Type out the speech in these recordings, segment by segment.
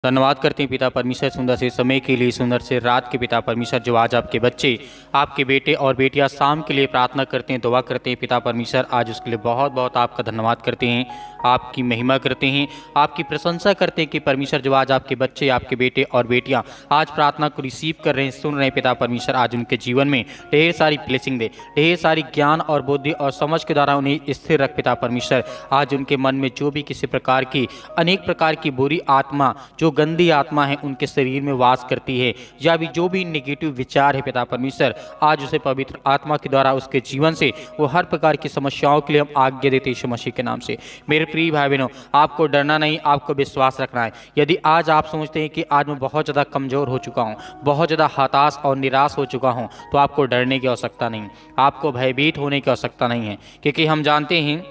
धन्यवाद करते हैं पिता परमेश्वर सुंदर से समय के लिए, सुंदर से रात के पिता परमेश्वर जो आज आपके बच्चे, आपके बेटे और बेटियां शाम के लिए प्रार्थना करते हैं, दुआ करते हैं पिता परमेश्वर, आज उसके लिए बहुत बहुत आपका धन्यवाद करते हैं, आपकी महिमा करते हैं, आपकी प्रशंसा करते हैं कि परमेश्वर जो आज आपके बच्चे, आपके बेटे और बेटियां आज प्रार्थना को रिसीव कर रहे हैं, सुन रहे हैं पिता परमेश्वर, आज उनके जीवन में ढेर सारी ब्लेसिंग दे, ढेर सारी ज्ञान और बुद्धि और समझ के द्वारा उन्हें स्थिर रख पिता परमेश्वर। आज उनके मन में जो भी किसी प्रकार की अनेक प्रकार की बुरी आत्मा, जो गंदी आत्मा है उनके शरीर में वास करती है, या भी जो भी नेगेटिव विचार है पिता परमेश्वर, आज उसे पवित्र आत्मा के द्वारा उसके जीवन से वो हर प्रकार की समस्याओं के लिए हम आज्ञा देते हैं यीशु मसीह के नाम से। मेरे प्रिय भाई बहनों, आपको डरना नहीं, आपको विश्वास रखना है। यदि आज आप सोचते हैं कि आज मैं बहुत ज़्यादा कमज़ोर हो चुका हूँ, बहुत ज़्यादा हताश और निराश हो चुका हूँ, तो आपको डरने की आवश्यकता नहीं, आपको भयभीत होने की आवश्यकता नहीं है, क्योंकि हम जानते हैं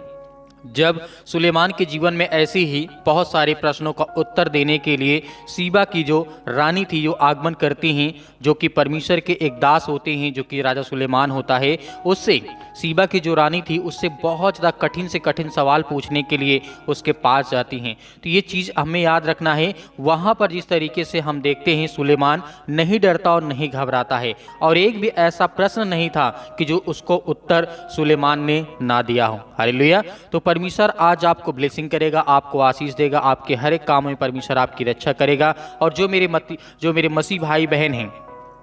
जब सुलेमान के जीवन में ऐसे ही बहुत सारे प्रश्नों का उत्तर देने के लिए सीबा की जो रानी थी, जो आगमन करती हैं, जो कि परमेश्वर के एक दास होते हैं, जो कि राजा सुलेमान होता है, उससे सीबा की जो रानी थी उससे बहुत ज़्यादा कठिन से कठिन सवाल पूछने के लिए उसके पास जाती हैं। तो ये चीज़ हमें याद रखना है। वहाँ पर जिस तरीके से हम देखते हैं सुलेमान नहीं डरता और नहीं घबराता है, और एक भी ऐसा प्रश्न नहीं था कि जो उसको उत्तर सुलेमान ने ना दिया हो। हालेलुया। तो परमेश्वर आज आपको ब्लेसिंग करेगा, आपको आशीष देगा, आपके हर एक काम में परमेश्वर आपकी रक्षा करेगा। और जो मेरे मसीह भाई बहन हैं,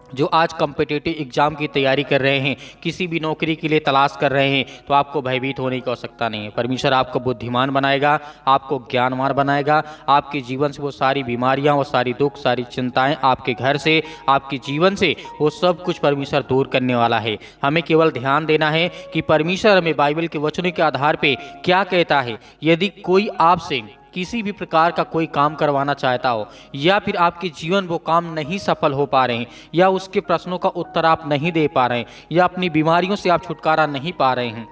जो आज कॉम्पिटिटिव एग्जाम की तैयारी कर रहे हैं, किसी भी नौकरी के लिए तलाश कर रहे हैं, तो आपको भयभीत होने की आवश्यकता नहीं है। परमेश्वर आपको बुद्धिमान बनाएगा, आपको ज्ञानवान बनाएगा, आपके जीवन से वो सारी बीमारियां, वो सारी दुख, सारी चिंताएं आपके घर से, आपके जीवन से वो सब कुछ परमेश्वर दूर करने वाला है। हमें केवल ध्यान देना है कि परमेश्वर हमें बाइबल के वचनों के आधार पर क्या कहता है। यदि कोई आपसे किसी भी प्रकार का कोई काम करवाना चाहता हो, या फिर आपके जीवन वो काम नहीं सफल हो पा रहे हैं, या उसके प्रश्नों का उत्तर आप नहीं दे पा रहे हैं, या अपनी बीमारियों से आप छुटकारा नहीं पा रहे हैं,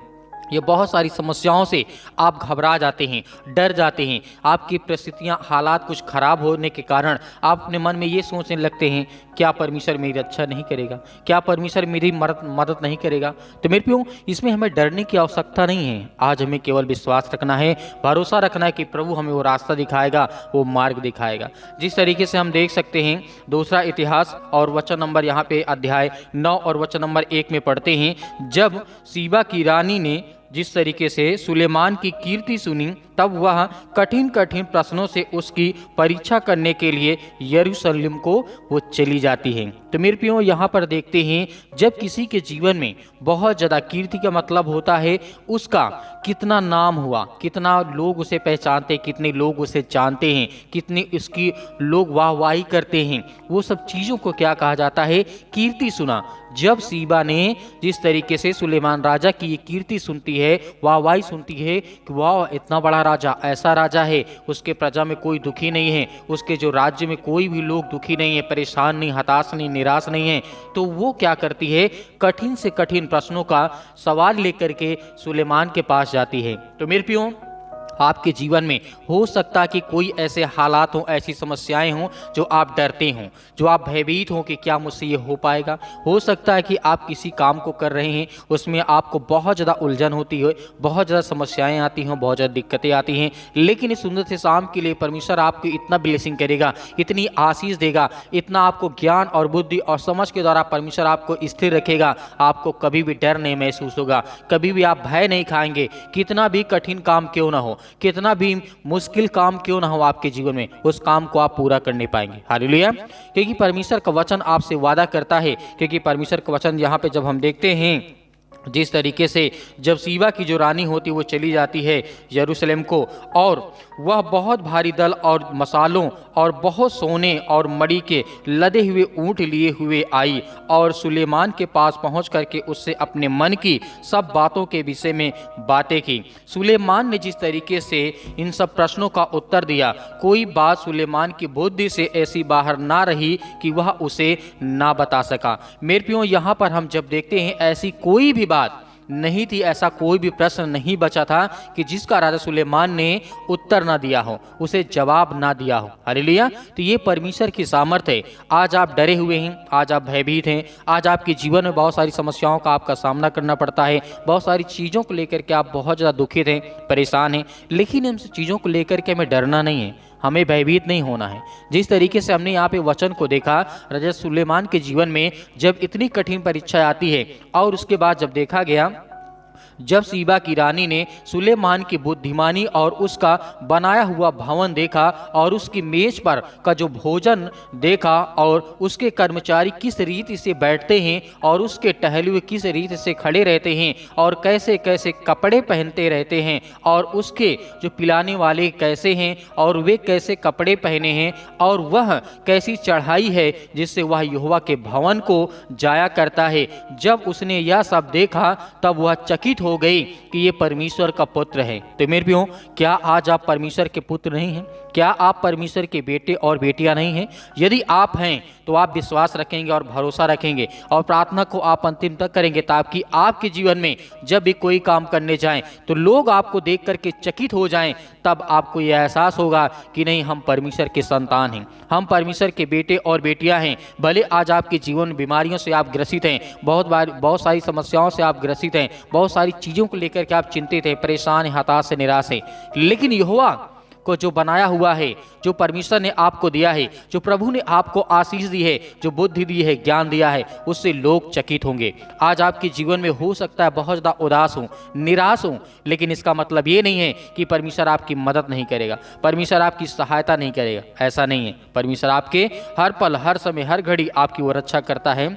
ये बहुत सारी समस्याओं से आप घबरा जाते हैं, डर जाते हैं, आपकी परिस्थितियां, हालात कुछ खराब होने के कारण आप अपने मन में ये सोचने लगते हैं, क्या परमेश्वर मेरी रक्षा नहीं करेगा, क्या परमेश्वर मेरी मदद नहीं करेगा। तो मेरे प्रियो, इसमें हमें डरने की आवश्यकता नहीं है। आज हमें केवल विश्वास रखना है, भरोसा रखना है कि प्रभु हमें वो रास्ता दिखाएगा, वो मार्ग दिखाएगा। जिस तरीके से हम देख सकते हैं दूसरा इतिहास और वचन नंबर यहाँ पे अध्याय 9 और वचन नंबर 1 में पढ़ते हैं, जब सीबा की रानी ने जिस तरीके से सुलेमान की कीर्ति सुनी, तब वह कठिन कठिन प्रश्नों से उसकी परीक्षा करने के लिए यरूशलेम को वो चली जाती है। तो मेरे प्रियो, यहाँ पर देखते हैं जब किसी के जीवन में बहुत ज़्यादा कीर्ति का मतलब होता है उसका कितना नाम हुआ, कितना लोग उसे पहचानते, कितने लोग उसे जानते हैं, कितनी उसकी लोग वाहवाही करते हैं, वो सब चीज़ों को क्या कहा जाता है, कीर्ति सुना। जब सीबा ने जिस तरीके से सुलेमान राजा की ये कीर्ति सुनती है, वाहवाही सुनती है कि वाह इतना बड़ा राजा, ऐसा राजा है, उसके प्रजा में कोई दुखी नहीं है, उसके जो राज्य में कोई भी लोग दुखी नहीं है, परेशान नहीं, हताश नहीं, निराश नहीं है, तो वो क्या करती है, कठिन से कठिन प्रश्नों का सवाल लेकर के सुलेमान के पास जाती है। तो मेरे प्रियो, आपके जीवन में हो सकता है कि कोई ऐसे हालात हों, ऐसी समस्याएं हों जो आप डरते हों, जो आप भयभीत हों कि क्या मुझसे ये हो पाएगा। हो सकता है कि आप किसी काम को कर रहे हैं, उसमें आपको बहुत ज़्यादा उलझन होती है, बहुत ज़्यादा समस्याएं आती हों, बहुत ज़्यादा दिक्कतें आती हैं, लेकिन इस सुंदर से शाम के लिए परमेश्वर आपको इतना ब्लेसिंग करेगा, इतनी आशीष देगा, इतना आपको ज्ञान और बुद्धि और समझ के द्वारा परमेश्वर आपको स्थिर रखेगा। आपको कभी भी डर नहीं महसूस होगा, कभी भी आप भय नहीं खाएंगे। कितना भी कठिन काम क्यों ना हो, कितना भी मुश्किल काम क्यों ना हो आपके जीवन में, उस काम को आप पूरा करने पाएंगे। हालेलुया। क्योंकि परमेश्वर का वचन आपसे वादा करता है, क्योंकि परमेश्वर का वचन यहाँ पे जब हम देखते हैं जिस तरीके से जब सीबा की जो रानी होती वो चली जाती है यरूशलेम को, और वह बहुत भारी दल और मसालों और बहुत सोने और मड़ी के लदे हुए ऊंट लिए हुए आई, और सुलेमान के पास पहुंच करके उससे अपने मन की सब बातों के विषय में बातें की। सुलेमान ने जिस तरीके से इन सब प्रश्नों का उत्तर दिया, कोई बात सुलेमान की बुद्धि से ऐसी बाहर ना रही कि वह उसे ना बता सका। मेरे प्रियो, यहाँ पर हम जब देखते हैं ऐसी कोई भी बात नहीं थी, ऐसा कोई भी प्रश्न नहीं बचा था कि जिसका राजा सुलेमान ने उत्तर ना दिया हो, उसे जवाब ना दिया हो। हालेलुया। तो ये परमेश्वर की सामर्थ है। आज आप डरे हुए हैं, आज आप भयभीत हैं, आज आपके जीवन में बहुत सारी समस्याओं का आपका सामना करना पड़ता है, बहुत सारी चीज़ों को लेकर के आप बहुत ज़्यादा दुखित हैं, परेशान हैं, लेकिन इन चीज़ों को लेकर के हमें डरना नहीं है, हमें भयभीत नहीं होना है। जिस तरीके से हमने यहाँ पे वचन को देखा, राजा सुलेमान के जीवन में जब इतनी कठिन परीक्षा आती है और उसके बाद जब देखा गया, जब सीबा की रानी ने सुलेमान की बुद्धिमानी और उसका बनाया हुआ भवन देखा और उसकी मेज पर का जो भोजन देखा और उसके कर्मचारी किस रीति से बैठते हैं और उसके टहले हुए किस रीति से खड़े रहते हैं और कैसे कैसे कपड़े पहनते रहते हैं और उसके जो पिलाने वाले कैसे हैं और वे कैसे कपड़े पहने हैं और वह कैसी चढ़ाई है जिससे वह यहोवा के भवन को जाया करता है, जब उसने यह सब देखा तब वह चकित हो गई कि ये परमेश्वर का पुत्र है। तो मेरे प्रियो, क्या आज आप परमेश्वर के पुत्र नहीं हैं? क्या आप परमेश्वर के बेटे और बेटियां नहीं हैं? यदि आप हैं तो आप विश्वास रखेंगे और भरोसा रखेंगे और प्रार्थना को आप अंतिम तक करेंगे, ताकि आपके जीवन में जब भी कोई काम करने जाएं तो लोग आपको देख करके चकित हो जाएं। तब आपको यह एहसास होगा कि नहीं, हम परमेश्वर के संतान हैं, हम परमेश्वर के बेटे और बेटियां हैं। भले आज आपके जीवन में बीमारियों से आप ग्रसित हैं, बहुत सारी समस्याओं से आप ग्रसित हैं, बहुत सारी चीज़ों को लेकर के आप चिंतित हैं, परेशान हैं, हताश से निराश हैं, लेकिन यहोवा को जो बनाया हुआ है, जो परमेश्वर ने आपको दिया है, जो प्रभु ने आपको आशीष दी है, जो बुद्धि दी है, ज्ञान दिया है, उससे लोग चकित होंगे। आज आपके जीवन में हो सकता है बहुत ज़्यादा उदास हो, निराश हो, लेकिन इसका मतलब ये नहीं है कि परमेश्वर आपकी मदद नहीं करेगा, परमेश्वर आपकी सहायता नहीं करेगा। ऐसा नहीं है। परमेश्वर आपके हर पल, हर समय, हर घड़ी आपकी वो रक्षा करता है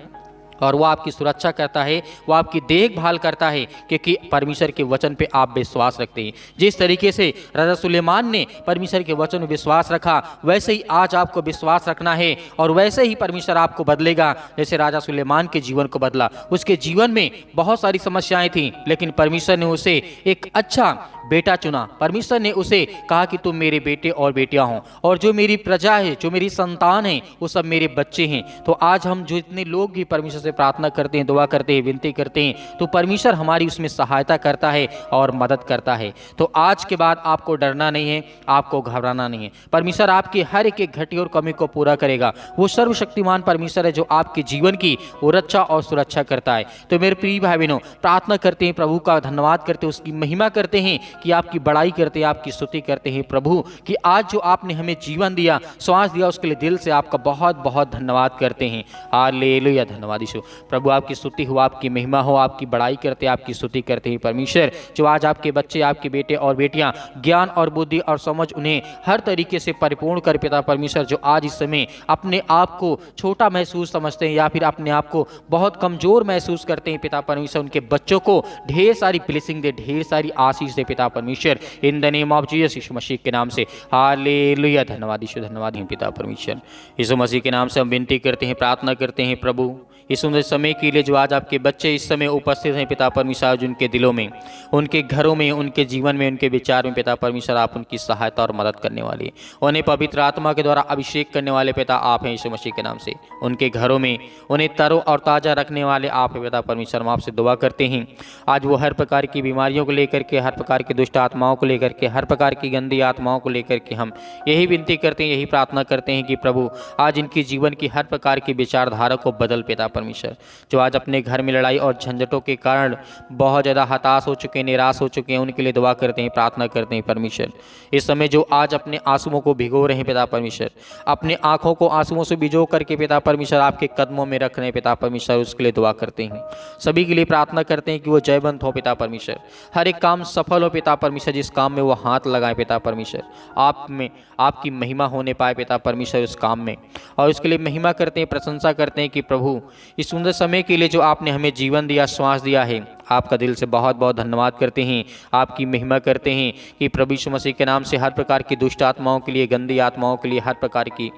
और वो आपकी सुरक्षा करता है, वो आपकी देखभाल करता है, क्योंकि परमेश्वर के वचन पे आप विश्वास रखते हैं। जिस तरीके से राजा सुलेमान ने परमेश्वर के वचन में विश्वास रखा, वैसे ही आज आपको विश्वास रखना है और वैसे ही परमेश्वर आपको बदलेगा जैसे राजा सुलेमान के जीवन को बदला। उसके जीवन में बहुत सारी समस्याएं थीं, लेकिन परमेश्वर ने उसे एक अच्छा बेटा चुना। परमेश्वर ने उसे कहा कि तुम मेरे बेटे और बेटियां हो, और जो मेरी प्रजा है, जो मेरी संतान है, वो सब मेरे बच्चे हैं। तो आज हम जो इतने लोग भी परमेश्वर से प्रार्थना करते हैं, दुआ करते हैं, विनती करते हैं, तो परमेश्वर हमारी उसमें सहायता करता है और मदद करता है। तो आज के बाद आपको डरना नहीं है, आपको घबराना नहीं है। परमेश्वर आपकी हर एक घटी और कमी को पूरा करेगा। वो सर्वशक्तिमान परमेश्वर है जो आपके जीवन की वो रक्षा और सुरक्षा करता है। तो मेरे प्रिय भाई बहनों, प्रार्थना करते हैं, प्रभु का धन्यवाद करते हैं, उसकी महिमा करते हैं, कि आपकी बड़ाई करते हैं, आपकी स्तुति करते हैं प्रभु, कि आज जो आपने हमें जीवन दिया, श्वास दिया, उसके लिए दिल से आपका बहुत बहुत धन्यवाद करते हैं। हालेलुया, धन्यवाद यीशु। प्रभु आपकी स्तुति हो, आपकी महिमा हो, आपकी बड़ाई करते हैं, आपकी स्तुति करते हैं परमेश्वर। जो आज आपके बच्चे, आपके बेटे और बेटियां ज्ञान और बुद्धि और समझ उन्हें हर तरीके से परिपूर्ण कर पिता परमेश्वर, जो आज इस समय अपने आप को छोटा महसूस समझते हैं या फिर अपने आप को बहुत कमजोर महसूस करते हैं पिता परमेश्वर, उनके बच्चों को ढेर सारी ब्लेसिंग दे, ढेर सारी आशीष दे पिता परमेश्वर, in the name of Jesus, यीशु मसीह के नाम से। हालेलुया, धन्यवाद यीशु, धन्यवाद है पिता परमेश्वर। यीशु मसीह के नाम से हम विनती करते हैं, प्रार्थना करते हैं प्रभु, इस सुंदर समय के लिए जो आज आपके बच्चे इस समय उपस्थित हैं पिता परमेश्वर, उनके दिलों में, उनके घरों में, उनके जीवन में, उनके विचार में पिता परमेश्वर, आप उनकी सहायता और मदद करने वाले, उन्हें पवित्र आत्मा के द्वारा अभिषेक करने वाले पिता आप हैं यीशु मसीह के नाम से। उनके घरों में उन्हें तरो और ताज़ा रखने वाले आप हैं पिता परमेश्वर। हम आपसे दुआ करते हैं आज वो हर प्रकार की बीमारियों को लेकर के, हर प्रकार की दुष्ट आत्माओं को लेकर के, हर प्रकार की गंदी आत्माओं को लेकर के हम यही विनती करते हैं, यही प्रार्थना करते हैं कि प्रभु आज इनके जीवन की हर प्रकार की विचारधारा को बदल पिता परमेश्वर। जो आज अपने घर में लड़ाई और झंझटों के कारण बहुत ज़्यादा हताश हो चुके हैं, निराश हो चुके हैं, उनके लिए दुआ करते हैं, प्रार्थना करते हैं परमेश्वर। इस समय जो आज अपने आंसुओं को भिगो रहे हैं पिता परमेश्वर, अपने आंखों को आंसुओं से भिगो करके पिता परमेश्वर आपके कदमों में रख रहे हैं पिता परमेश्वर, उसके लिए दुआ करते हैं। सभी के लिए प्रार्थना करते हैं कि वो जयवंत हो पिता परमेश्वर, हर एक काम सफल हो पिता परमेश्वर, जिस काम में वो हाथ लगाए पिता परमेश्वर, आप में आपकी महिमा होने पाए पिता परमेश्वर उस काम में। और उसके लिए महिमा करते हैं, प्रशंसा करते हैं कि प्रभु इस सुंदर समय के लिए जो आपने हमें जीवन दिया, श्वास दिया है, आपका दिल से बहुत बहुत धन्यवाद करते हैं, आपकी महिमा करते हैं कि प्रभु यीशु मसीह के नाम से हर प्रकार की दुष्ट आत्माओं के लिए, गंदी आत्माओं के लिए, हर प्रकार की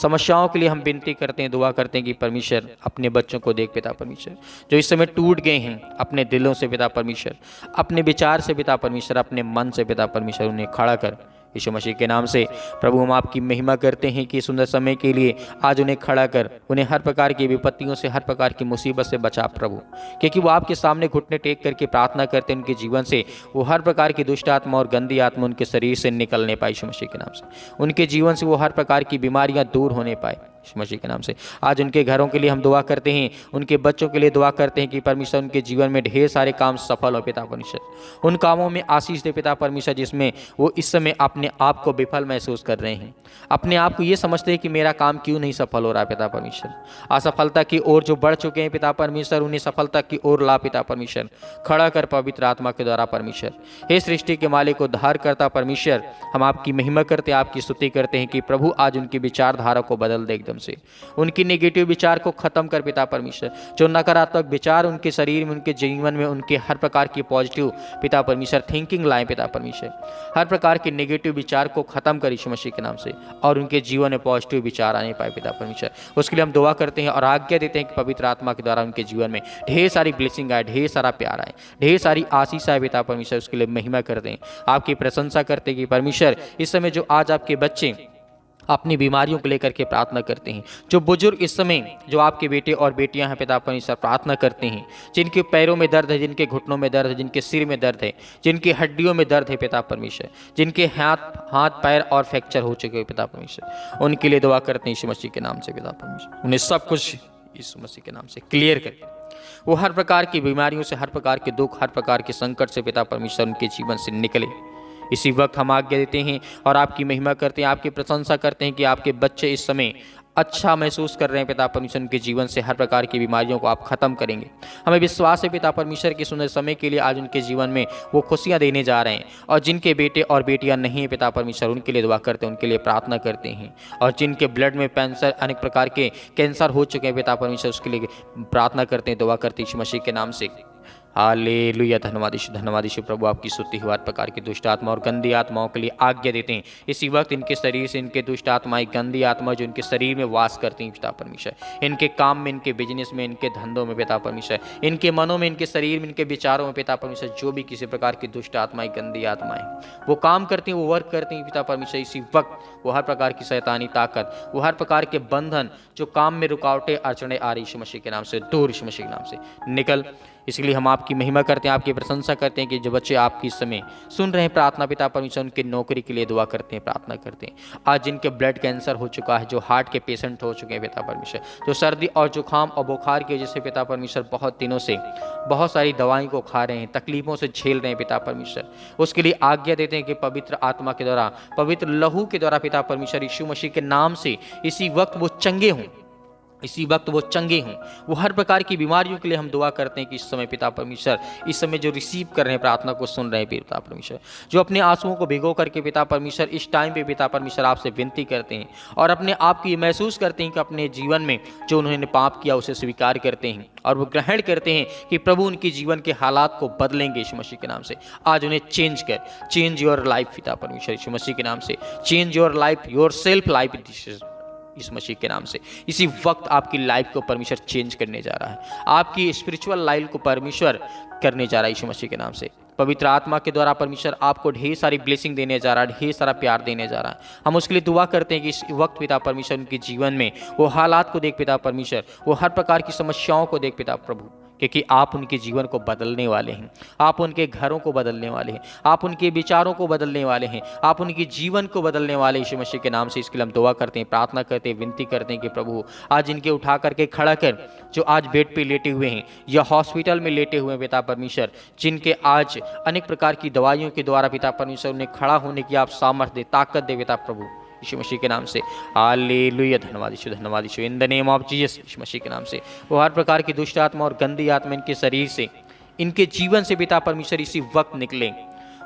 समस्याओं के लिए हम विनती करते हैं, दुआ करते हैं कि परमेश्वर अपने बच्चों को देख पिता परमेश्वर, जो इस समय टूट गए हैं अपने दिलों से पिता परमेश्वर, अपने विचार से पिता परमेश्वर, अपने मन से पिता परमेश्वर, उन्हें खड़ा कर यीशु मसीह के नाम से। प्रभु हम आपकी महिमा करते हैं कि सुंदर समय के लिए आज उन्हें खड़ा कर, उन्हें हर प्रकार की विपत्तियों से, हर प्रकार की मुसीबत से बचा प्रभु, क्योंकि वो आपके सामने घुटने टेक करके प्रार्थना करते हैं, उनके जीवन से वो हर प्रकार की दुष्ट आत्मा और गंदी आत्मा उनके शरीर से निकलने पाए यीशु मसीह के नाम से, उनके जीवन से वो हर प्रकार की बीमारियां दूर होने पाए यीशु मसीह के नाम से। आज उनके घरों के लिए हम दुआ करते हैं, उनके बच्चों के लिए दुआ करते हैं कि परमेश्वर उनके जीवन में ढेर सारे काम सफल हो पिता परमेश्वर। उन कामों में आशीष दे पिता परमेश्वर जिसमें वो इस समय अपने आप को विफल महसूस कर रहे हैं, अपने आप को ये समझते हैं कि मेरा काम क्यों नहीं सफल हो रहा पिता परमेश्वर। असफलता की ओर जो बढ़ चुके हैं पिता परमेश्वर, उन्हें सफलता की ओर ला पिता परमेश्वर। खड़ा कर पवित्र आत्मा के द्वारा परमेश्वर। हे सृष्टि के मालिक उद्धार करता परमेश्वर, हम आपकी महिमा करते, आपकी स्तुति करते हैं कि प्रभु आज उनकी विचारधारा को बदल दे एकदम से। उनकी नेगेटिव विचार को खत्म कर पिता परमेश्वर। जो नकारात्मक विचार उनके शरीर में, उनके जीवन में, उनके हर प्रकार की पॉजिटिव पिता परमेश्वर थिंकिंग लाए पिता परमेश्वर। हर प्रकार के नेगेटिव विचार को खत्म कर यीशु मसीह के नाम से, और उनके जीवन में पॉजिटिव विचार आने पाए पिता परमेश्वर। उसके लिए हम दुआ करते हैं और आज्ञा देते हैं कि पवित्र आत्मा के द्वारा उनके जीवन में ढेर सारी ब्लेसिंग आए, ढेर सारा प्यार आए, ढेर सारी आशीष आए पिता परमेश्वर। उसके लिए महिमा करते हैं, आपकी प्रशंसा करते हैं कि परमेश्वर इस समय जो आज आपके बच्चे अपनी बीमारियों को लेकर के प्रार्थना करते हैं, जो बुजुर्ग इस समय जो आपके बेटे और बेटियां हैं पिता परमेश्वर प्रार्थना करते हैं, जिनके पैरों में दर्द है, जिनके घुटनों में दर्द है, जिनके सिर में दर्द है, जिनकी हड्डियों में दर्द है पिता परमेश्वर, जिनके हाथ पैर और फ्रैक्चर हो चुके हैं पिता परमेश्वर, उनके लिए दुआ करते हैं यीशु मसीह के नाम से पिता परमेश्वर। उन्हें सब कुछ यीशु मसीह के नाम से क्लियर करके वो हर प्रकार की बीमारियों से, हर प्रकार के दुख, हर प्रकार के संकट से पिता परमेश्वर उनके जीवन से निकले। इसी वक्त हम आज्ञा देते हैं और आपकी महिमा करते हैं, आपकी प्रशंसा करते हैं कि आपके बच्चे इस समय अच्छा महसूस कर रहे हैं पिता परमेश्वर। उनके जीवन से हर प्रकार की बीमारियों को आप खत्म करेंगे। हमें विश्वास है पिता परमेश्वर के सुंदर समय के लिए आज उनके जीवन में वो खुशियां देने जा रहे हैं। और जिनके बेटे और बेटियां नहीं है पिता परमेश्वर, उनके लिए दुआ करते हैं, उनके लिए प्रार्थना करते हैं। और जिनके ब्लड में कैंसर, अनेक प्रकार के कैंसर हो चुके हैं पिता परमेश्वर, उसके लिए प्रार्थना करते हैं, दुआ करते हैं यीशु मसीह के नाम से। हालेलुया। धन्यवाद यीशु प्रभु, आपकी स्तुति हो। हर प्रकार की दुष्ट आत्मा और गंदी आत्माओं के लिए आज्ञा देते हैं इसी वक्त इनके शरीर से, इनके दुष्ट आत्माएं, गंदी आत्मा जो इनके शरीर में वास करती हैं पिता परमेश्वर, इनके काम में, इनके बिजनेस में, इनके धंधों में पिता परमेश्वर, इनके मनों में, इनके शरीर में, इनके विचारों में पिता परमेश्वर, जो भी किसी प्रकार की दुष्ट आत्माएं, गंदी आत्माएं वो काम करती हैं, वो वर्क करती हैं पिता परमेश्वर, इसी वक्त वो हर प्रकार की शैतानी ताकत, वो हर प्रकार के बंधन जो काम में रुकावटें अड़चने आ रही यीशु मसीह के नाम से दूर, यीशु मसीह के नाम से निकल। इसलिए हम आपकी महिमा करते हैं, आपकी प्रशंसा करते हैं कि जो बच्चे आपकी इस समय सुन रहे हैं प्रार्थना पिता परमेश्वर, उनकी नौकरी के लिए दुआ करते हैं, प्रार्थना करते हैं। आज जिनके ब्लड कैंसर हो चुका है, जो हार्ट के पेशेंट हो चुके हैं पिता परमेश्वर, जो सर्दी और जुकाम और बुखार की वजह से पिता परमेश्वर बहुत दिनों से बहुत सारी दवाई को खा रहे हैं, तकलीफों से झेल रहे हैं पिता परमेश्वर, उसके लिए आज्ञा देते हैं कि पवित्र आत्मा के द्वारा, पवित्र लहू के द्वारा पिता परमेश्वर यीशु मसीह के नाम से इसी वक्त वो चंगे हों, इसी वक्त वो चंगे हों। वो हर प्रकार की बीमारियों के लिए हम दुआ करते हैं कि इस समय पिता परमेश्वर, इस समय जो रिसीव कर रहे हैं प्रार्थना को सुन रहे हैं पिता परमेश्वर, जो अपने आंसुओं को भिगो करके पिता परमेश्वर इस टाइम पे पिता परमेश्वर आपसे विनती करते हैं और अपने आप की महसूस करते हैं कि अपने जीवन में जो उन्होंने पाप किया उसे स्वीकार करते हैं और वो ग्रहण करते हैं कि प्रभु उनके जीवन के हालात को बदलेंगे यीशु मसीह के नाम से। आज उन्हें चेंज योर लाइफ पिता परमेश्वर यीशु मसीह के नाम से, change your life, your self life इस मसीह के नाम से। इसी वक्त आपकी लाइफ को परमेश्वर चेंज करने जा रहा है, आपकी स्पिरिचुअल लाइफ को परमेश्वर करने जा रहा है यीशु मसीह के नाम से। पवित्र आत्मा के द्वारा परमेश्वर आपको ढेर सारी ब्लेसिंग देने जा रहा है, ढेर सारा प्यार देने जा रहा है। हम उसके लिए दुआ करते हैं कि इस वक्त पिता परमेश्वर उनके जीवन में वो हालात को देख पिता परमेश्वर, वो हर प्रकार की समस्याओं को देख पिता प्रभु, क्योंकि आप उनके जीवन को बदलने वाले हैं, आप उनके घरों को बदलने वाले हैं, आप उनके विचारों को बदलने वाले हैं, आप उनके जीवन को बदलने वाले यीशु मसीह के नाम से। इसके लिए हम दुआ करते हैं, प्रार्थना करते हैं, विनती करते हैं कि प्रभु आज इनके उठा करके खड़ा कर, जो आज बेड पे लेटे हुए हैं या हॉस्पिटल में लेटे हुए हैं पिता परमेश्वर, जिनके आज अनेक प्रकार की दवाइयों के द्वारा पिता परमेश्वर उन्हें खड़ा होने की आप सामर्थ्य दे, ताकत दे पिता प्रभु यीशु मसीह के नाम से। हालेलुया। धन्यवाद यीशु in the name of Jesus यीशु मसीह के नाम से। वो हर प्रकार की दुष्ट आत्मा और गंदी आत्मा इनके शरीर से, इनके जीवन से पिता परमेश्वर इसी वक्त निकले।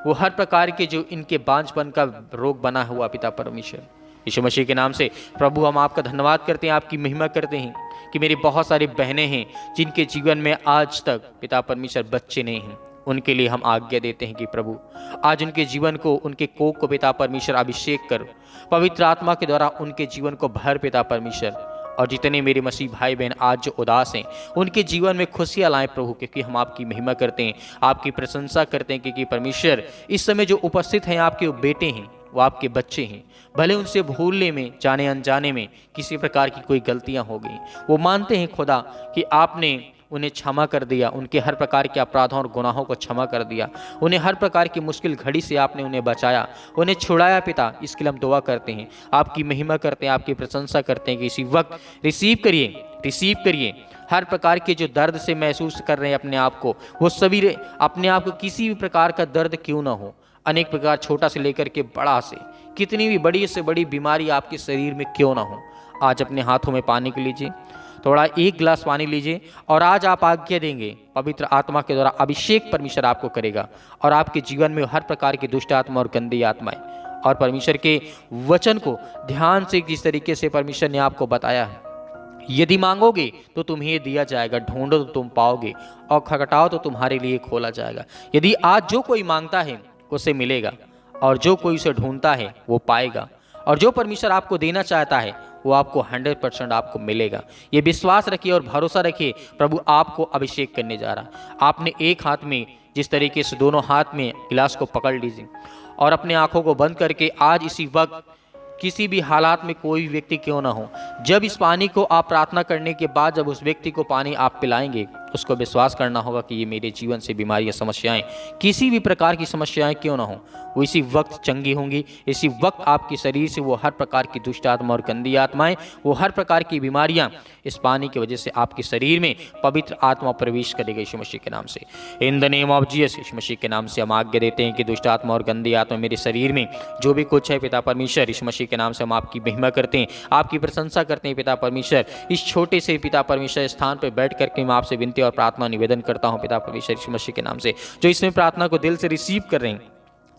वो हर प्रकार के जो इनके बांझपन का रोग बना हुआ पिता परमेश्वर यीशु मसीह के नाम से प्रभु हम आपका धन्यवाद करते हैं, आपकी महिमा करते हैं कि मेरी बहुत सारी बहनें हैं जिनके जीवन में आज तक पिता परमेश्वर बच्चे नहीं हैं। उनके लिए हम आज्ञा देते हैं कि प्रभु आज उनके जीवन को, उनके कोख को पिता परमेश्वर अभिषेक करो, पवित्र आत्मा के द्वारा उनके जीवन को भर पिता परमेश्वर। और जितने मेरे मसीह भाई बहन आज जो उदास हैं उनके जीवन में खुशियाँ लाएं प्रभु, क्योंकि हम आपकी महिमा करते हैं, आपकी प्रशंसा करते हैं, क्योंकि परमेश्वर इस समय जो उपस्थित हैं आपके बेटे हैं, वो आपके बच्चे हैं। भले उनसे भूलने में, जाने अनजाने में किसी प्रकार की कोई गलतियां हो गई, वो मानते हैं खुदा कि आपने उन्हें क्षमा कर दिया, उनके हर प्रकार के अपराधों और गुनाहों को क्षमा कर दिया, उन्हें हर प्रकार की मुश्किल घड़ी से आपने उन्हें बचाया, उन्हें छुड़ाया पिता। इसके लिए हम दुआ करते हैं, आपकी महिमा करते हैं, आपकी प्रशंसा करते हैं कि इसी वक्त रिसीव करिए हर प्रकार के जो दर्द से महसूस कर रहे हैं अपने आप को, वो सभी अपने आप को किसी भी प्रकार का दर्द क्यों ना हो, अनेक प्रकार छोटा से लेकर के बड़ा से, कितनी भी बड़ी से बड़ी बीमारी आपके शरीर में क्यों ना हो, आज अपने हाथों में पानी के लीजिए, थोड़ा एक गिलास पानी लीजिए और आज आप आज्ञा देंगे, पवित्र आत्मा के द्वारा अभिषेक परमेश्वर आपको करेगा और आपके जीवन में हर प्रकार की दुष्ट आत्मा और गंदी आत्माएं और परमेश्वर के वचन को ध्यान से जिस तरीके से परमेश्वर ने आपको बताया है, यदि मांगोगे तो तुम्हें दिया जाएगा, ढूंढो तो तुम पाओगे और खटखटाओ तो तुम्हारे लिए खोला जाएगा। यदि आज जो कोई मांगता है उसे मिलेगा और जो कोई उसे ढूंढता है वो पाएगा और जो परमेश्वर आपको देना चाहता है वो आपको 100% आपको मिलेगा। ये विश्वास रखिए और भरोसा रखिए, प्रभु आपको अभिषेक करने जा रहा। आपने एक हाथ में जिस तरीके से दोनों हाथ में गिलास को पकड़ लीजिए और अपने आंखों को बंद करके आज इसी वक्त किसी भी हालात में कोई व्यक्ति क्यों ना हो, जब इस पानी को आप प्रार्थना करने के बाद जब उस व्यक्ति को पानी आप पिलाएंगे, उसको विश्वास करना होगा कि ये मेरे जीवन से बीमारियां, समस्याएं, किसी भी प्रकार की समस्याएं क्यों ना हो, वो इसी वक्त चंगी होंगी। इसी वक्त आपके शरीर से वो हर प्रकार की दुष्ट आत्मा और गंदी आत्माएं, वो हर प्रकार की बीमारियां इस पानी की वजह से आपके शरीर में पवित्र आत्मा प्रवेश करेगी यीशु मसीह के नाम से। In the name of Jesus, यीशु मसीह के नाम से हम आज्ञा देते हैं कि दुष्ट आत्मा और गंदी आत्मा मेरे शरीर में जो भी कुछ है पिता परमेश्वर, यीशु मसीह के नाम से हम आपकी महिमा करते हैं, आपकी प्रशंसा करते हैं पिता परमेश्वर। इस छोटे से पिता परमेश्वर स्थान पर बैठ करके मैं आपसे विनती और प्रार्थना निवेदन करता हूं पिता परमेश्वर यीशु मसीह के नाम से, जो इसमें प्रार्थना को दिल से रिसीव कर रहे हैं,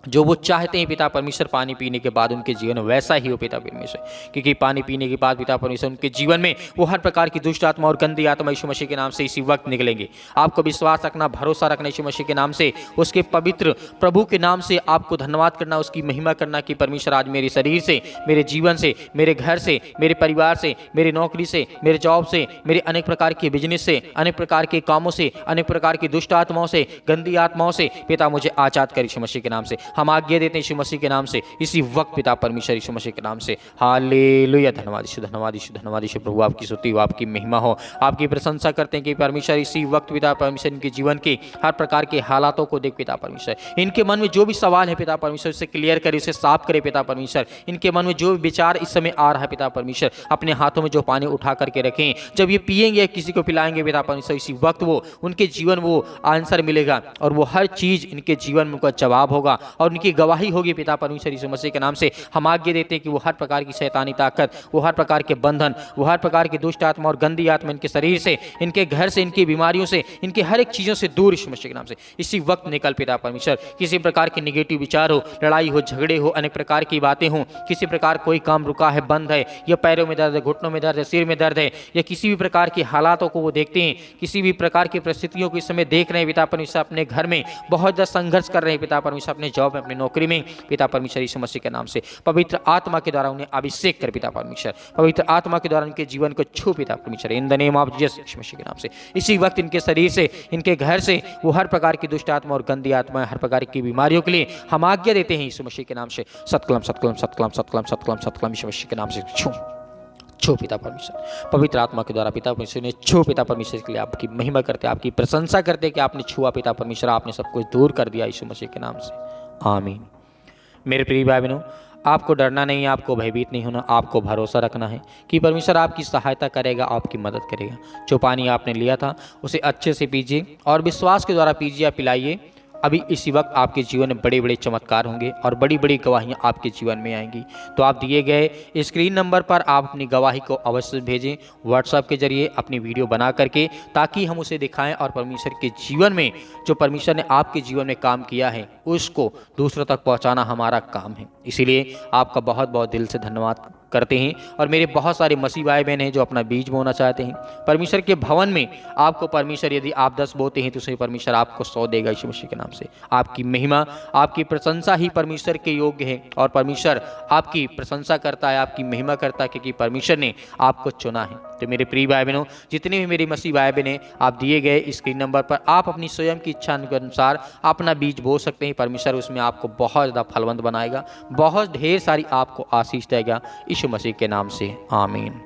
जो वो चाहते हैं पिता परमेश्वर पानी पीने के बाद उनके जीवन में वैसा ही हो पिता परमेश्वर, क्योंकि पानी पीने के बाद पिता परमेश्वर उनके जीवन में वो हर प्रकार की दुष्ट आत्मा और गंदी आत्मा यीशु मसीह के नाम से इसी वक्त निकलेंगे। आपको विश्वास रखना, भरोसा रखना यीशु मसीह के नाम से, उसके पवित्र प्रभु के नाम से आपको धन्यवाद करना, उसकी महिमा करना कि परमेश्वर आज मेरे शरीर से, मेरे जीवन से, मेरे घर से, मेरे परिवार से, मेरी नौकरी से, मेरे जॉब से, मेरे अनेक प्रकार के बिजनेस से, अनेक प्रकार के कामों से, अनेक प्रकार की दुष्ट आत्माओं से, गंदी आत्माओं से पिता मुझे आजाद कर यीशु मसीह के नाम से। हम आज्ञा देते हैं यीशु मसीह के नाम से इसी वक्त पिता परमेश्वर यीशु मसीह के नाम से। हालेलुया, धन्यवाद यीशु, धन्यवाद यीशु, धन्यवाद यीशु। प्रभु आपकी स्तुति हो, आपकी महिमा हो, आपकी प्रशंसा करते हैं कि परमेश्वर इसी वक्त पिता परमेश्वर इनके जीवन के हर प्रकार के हालातों को देख पिता परमेश्वर, इनके मन में जो भी सवाल है पिता परमेश्वर उसे क्लियर करे, उसे साफ करे पिता परमेश्वर। इनके मन में जो भी विचार इस समय आ रहा है पिता परमेश्वर, अपने हाथों में जो पानी उठा करके रखें, जब ये पिएंगे किसी को पिलाएंगे पिता परमेश्वर, इसी वक्त वो उनके जीवन वो आंसर मिलेगा और वो हर चीज इनके जीवन में उनका जवाब होगा और उनकी गवाही होगी पिता परमेश्वर यीशु मसीह के नाम से। हम आज्ञा देते हैं कि वो हर प्रकार की शैतानी ताकत, वो हर प्रकार के बंधन, वो हर प्रकार की दुष्ट आत्मा और गंदी आत्मा इनके शरीर से, इनके घर से, इनकी बीमारियों से, इनके हर एक चीजों से दूर यीशु मसीह के नाम से इसी वक्त निकल पिता परमेश्वर। किसी प्रकार के निगेटिव विचार हो, लड़ाई हो, झगड़े हो, अनेक प्रकार की बातें हो, किसी प्रकार कोई काम रुका है, बंद है, या पैरों में दर्द है, घुटनों में दर्द है, सिर में दर्द है, या किसी भी प्रकार के हालातों को वो देखते हैं, किसी भी प्रकार की परिस्थितियों को इस समय देख रहे हैं पिता परमेश्वर, अपने घर में बहुत ज़्यादा संघर्ष कर रहे हैं पिता परमेश्वर, अपने जॉब में, अपनी नौकरी में पिता परमेश्वर यीशु मसीह के नाम से पवित्र आत्मा के द्वारा उन्हें अभिषेक कर पिता परमेश्वर, पवित्र आत्मा के द्वारा उनके जीवन को छू पिता परमेश्वर, in the name of Jesus यीशु मसीह के नाम से। इसी वक्त इनके शरीर से, इनके घर से वो हर प्रकार की दुष्ट आत्मा और गंदी आत्मा, हर प्रकार की बीमारियों के लिए हम आज्ञा देते हैं यीशु मसीह के नाम से। सतकलम सतकलम सतकलम सतकलम सतकलम सतकलम यीशु मसीह के नाम से छो पिता परमेश्वर, पवित्र आत्मा के द्वारा पिता परमेश्वर ने छो पिता परमेश्वर के लिए आपकी महिमा करते, आपकी प्रशंसा करते कि आपने छुआ पिता परमेश्वर, आपने सब कुछ दूर कर दिया यीशु मसीह के नाम से, आमीन। मेरे प्रिय भाई बहनों, आपको डरना नहीं है, आपको भयभीत नहीं होना, आपको भरोसा रखना है कि परमेश्वर आपकी सहायता करेगा, आपकी मदद करेगा। जो पानी आपने लिया था उसे अच्छे से पीजिए और विश्वास के द्वारा पीजिए या पिलाइए। अभी इसी वक्त आपके जीवन में बड़े बड़े चमत्कार होंगे और बड़ी बड़ी गवाहियाँ आपके जीवन में आएंगी। तो आप दिए गए स्क्रीन नंबर पर आप अपनी गवाही को अवश्य भेजें व्हाट्सएप के जरिए अपनी वीडियो बना करके, ताकि हम उसे दिखाएं और परमेश्वर के जीवन में जो परमेश्वर ने आपके जीवन में काम किया है उसको दूसरों तक पहुँचाना हमारा काम है। इसीलिए आपका बहुत बहुत दिल से धन्यवाद करते हैं। और मेरे बहुत सारे मसीह भाई बहन हैं जो अपना बीज बोना चाहते हैं परमेश्वर के भवन में। आपको परमेश्वर, यदि आप 10 बोते हैं तो उसे परमेश्वर आपको 100 देगा यीशु मसीह के नाम से। आपकी महिमा, आपकी प्रशंसा ही परमेश्वर के योग्य है और परमेश्वर आपकी प्रशंसा करता है, आपकी महिमा करता है, क्योंकि परमेश्वर ने आपको चुना है। तो मेरे प्रिय भाई बहनों, जितने भी मेरे मसीह भाई बहन हैं, आप दिए गए स्क्रीन नंबर पर आप अपनी स्वयं की इच्छा के अनुसार अपना बीज बो सकते हैं। परमेश्वर उसमें आपको बहुत ज़्यादा फलवंत बनाएगा, बहुत ढेर सारी आपको आशीष देगा यीशु मसीह के नाम से, आमीन।